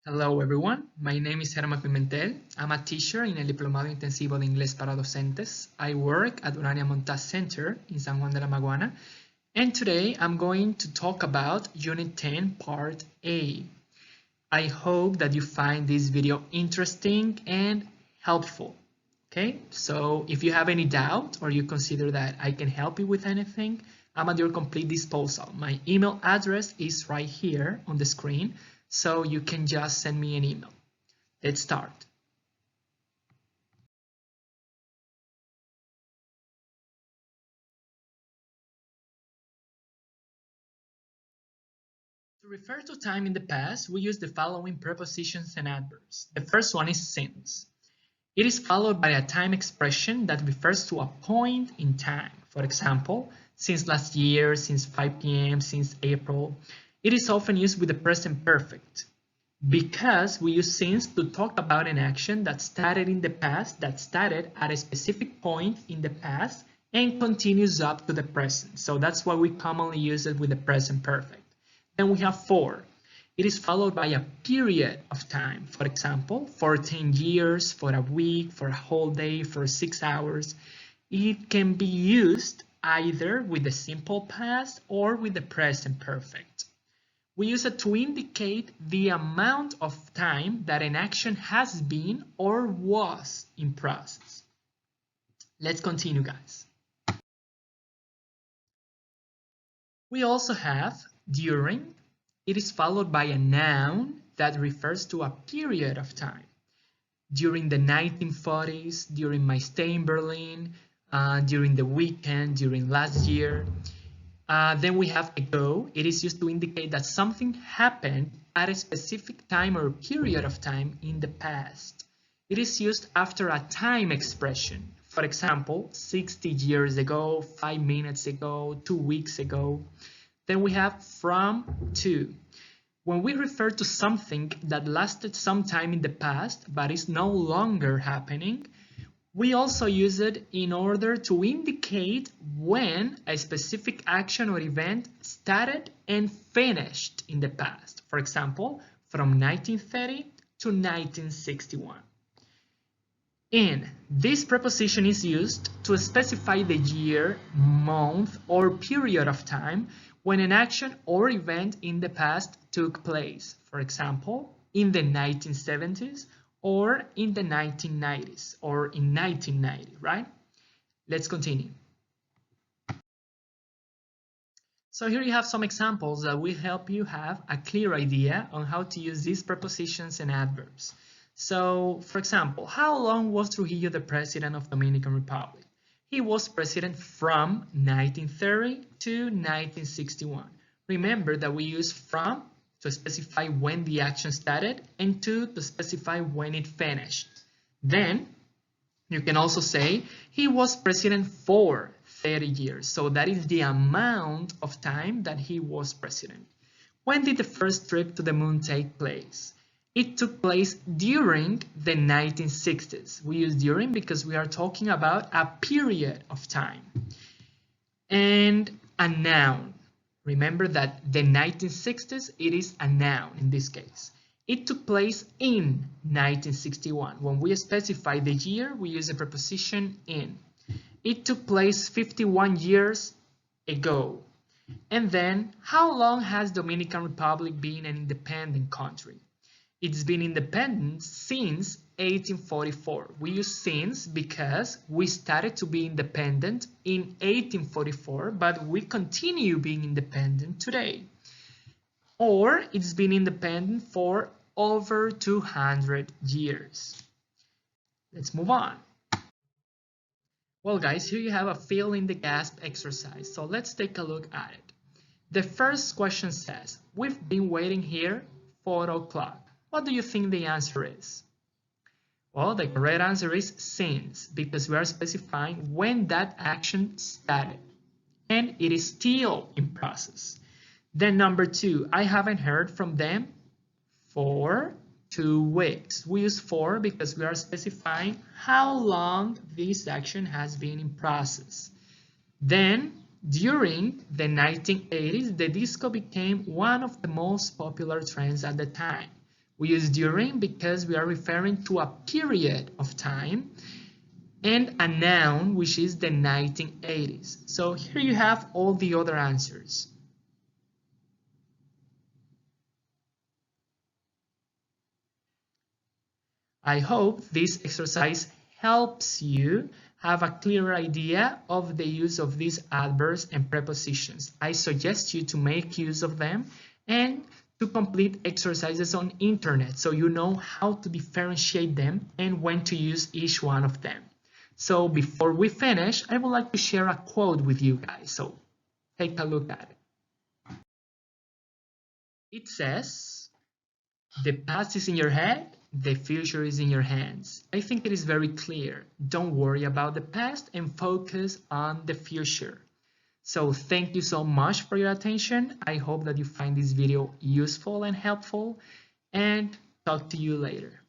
Hello everyone, my name is Germán Pimentel. I'm a teacher in el Diplomado Intensivo de Inglés para Docentes. I work at Urania Montas Center in San Juan de la Maguana, and today I'm going to talk about Unit 10 Part A. I hope that you find this video interesting and helpful. Okay, so if you have any doubt or you consider that I can help you with anything, I'm at your complete disposal. My email address is right here on the screen, so you can just send me an email. Let's start. To refer to time in the past, we use the following prepositions and adverbs. The first one is since. It is followed by a time expression that refers to a point in time. For example, since last year, since 5 p.m., since April. It is often used with the present perfect because we use since to talk about an action that started in the past, that started at a specific point in the past and continues up to the present. So that's why we commonly use it with the present perfect. Then we have for. It is followed by a period of time. For example, for 10 years, for a week, for a whole day, for 6 hours. It can be used either with the simple past or with the present perfect. We use it to indicate the amount of time that an action has been or was in process. Let's continue, guys. We also have during. It is followed by a noun that refers to a period of time. During the 1940s, during my stay in Berlin, during the weekend, during last year. Then we have ago. It is used to indicate that something happened at a specific time or period of time in the past. It is used after a time expression. For example, 60 years ago, 5 minutes ago, 2 weeks ago. Then we have from to. When we refer to something that lasted some time in the past but is no longer happening, we also use it in order to indicate when a specific action or event started and finished in the past. For example, from 1930 to 1961. In. This preposition is used to specify the year, month, or period of time when an action or event in the past took place. For example, in the 1970s or in the 1990s or in 1990, right? Let's continue. So here you have some examples that will help you have a clear idea on how to use these prepositions and adverbs. So, for example, how long was Trujillo the president of Dominican Republic? He was president from 1930 to 1961. Remember that we use from to specify when the action started and to specify when it finished. Then you can also say he was president for 30 years. So that is the amount of time that he was president. When did the first trip to the moon take place? It took place during the 1960s. We use during because we are talking about a period of time. And a noun. Remember that the 1960s, it is a noun in this case. It took place in 1961. When we specify the year, we use the preposition in. It took place 51 years ago. And then, how long has Dominican Republic been an independent country? It's been independent since 1844. We use since because we started to be independent in 1844, but we continue being independent today. Or it's been independent for over 200 years. Let's move on. Well, guys, here you have a fill in the gasp exercise. So let's take a look at it. The first question says, we've been waiting here 4 o'clock. What do you think the answer is? Well, the correct answer is since, because we are specifying when that action started. And it is still in process. Then number 2, I haven't heard from them for 2 weeks. We use for because we are specifying how long this action has been in process. Then, during the 1980s, the disco became one of the most popular trends at the time. We use during because we are referring to a period of time, and a noun, which is the 1980s. So here you have all the other answers. I hope this exercise helps you have a clear idea of the use of these adverbs and prepositions. I suggest you to make use of them and to complete exercises on internet so you know how to differentiate them and when to use each one of them. So before we finish, I would like to share a quote with you guys. So take a look at it. It says, "The past is in your head, the future is in your hands." I think it is very clear. Don't worry about the past and focus on the future. So thank you so much for your attention. I hope that you find this video useful and helpful, and talk to you later.